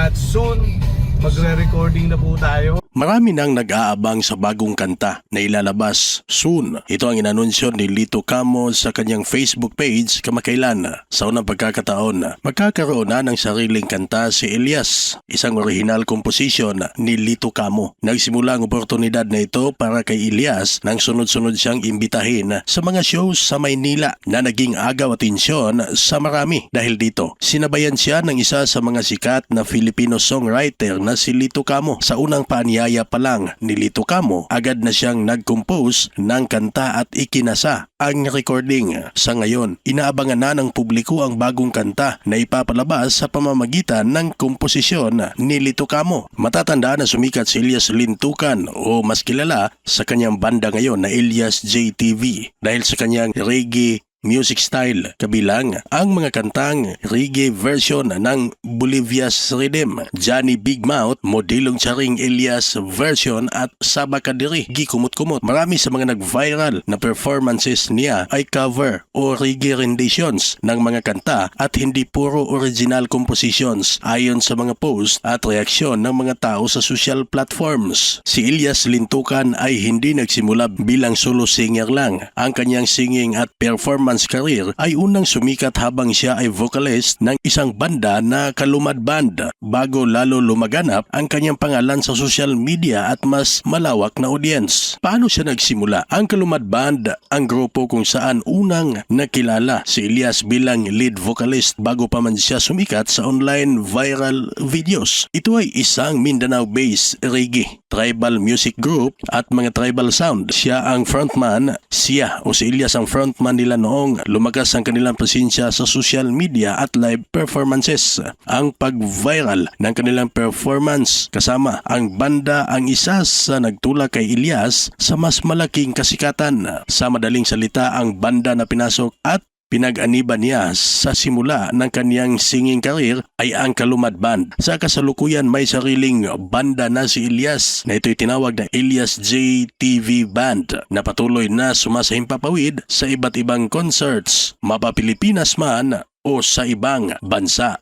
at soon magre-recording na po tayo. Marami nang nag-aabang sa bagong kanta na ilalabas soon. Ito ang inanunsyo ni Lito Camo sa kanyang Facebook page kamakailan. Sa unang pagkakataon, magkakaroon na ng sariling kanta si Elias, isang original composition ni Lito Camo. Nagsimula ang oportunidad na ito para kay Elias nang sunod-sunod siyang imbitahin sa mga shows sa Maynila na naging agaw atensyon sa marami. Dahil dito, sinabayan siya ng isa sa mga sikat na Filipino songwriter na si Lito Camo. Sa unang paanyaya pa lang ni Lito Camo, agad na siyang nag-compose ng kanta at ikinasa ang recording. Sa ngayon, inaabangan na ng publiko ang bagong kanta na ipapalabas sa pamamagitan ng komposisyon ni Lito Camo. Matatandaan na sumikat si Elias Lintukan o mas kilala sa kanyang banda ngayon na Elias JTV dahil sa kanyang reggae music style, kabilang ang mga kantang reggae version ng Bolivia's Rhythm, Johnny Big Mouth, Modilong Charing Elias version at Saba Kadiri, Gikumot-Kumot. Marami sa mga nag-viral na performances niya ay cover o reggae renditions ng mga kanta at hindi puro original compositions ayon sa mga post at reaksyon ng mga tao sa social platforms. Si Elias Lintukan ay hindi nagsimula bilang solo singer lang. Ang kanyang singing at performance career ay unang sumikat habang siya ay vocalist ng isang banda na Kalumad Band bago lalo lumaganap ang kanyang pangalan sa social media at mas malawak na audience. Paano siya nagsimula? Ang Kalumad Band ang grupo kung saan unang nakilala si Elias bilang lead vocalist bago pa man siya sumikat sa online viral videos. Ito ay isang Mindanao-based reggae, tribal music group at mga tribal sound. Siya ang frontman, si Elias ang frontman nila noong lumakas ang kanilang presensya sa social media at live performances. Ang pag-viral ng kanilang performance kasama ang banda ang isa sa nagtulak kay Elias sa mas malaking kasikatan. Sa madaling salita, ang banda na pinasok at pinag-aniban niya sa simula ng kaniyang singing career ay ang Kalumad Band. Sa kasalukuyan may sariling banda na si Elias na ito'y tinawag na Elias JTV Band na patuloy na sumasahimpapawid sa iba't ibang concerts, mapa Pilipinas man o sa ibang bansa.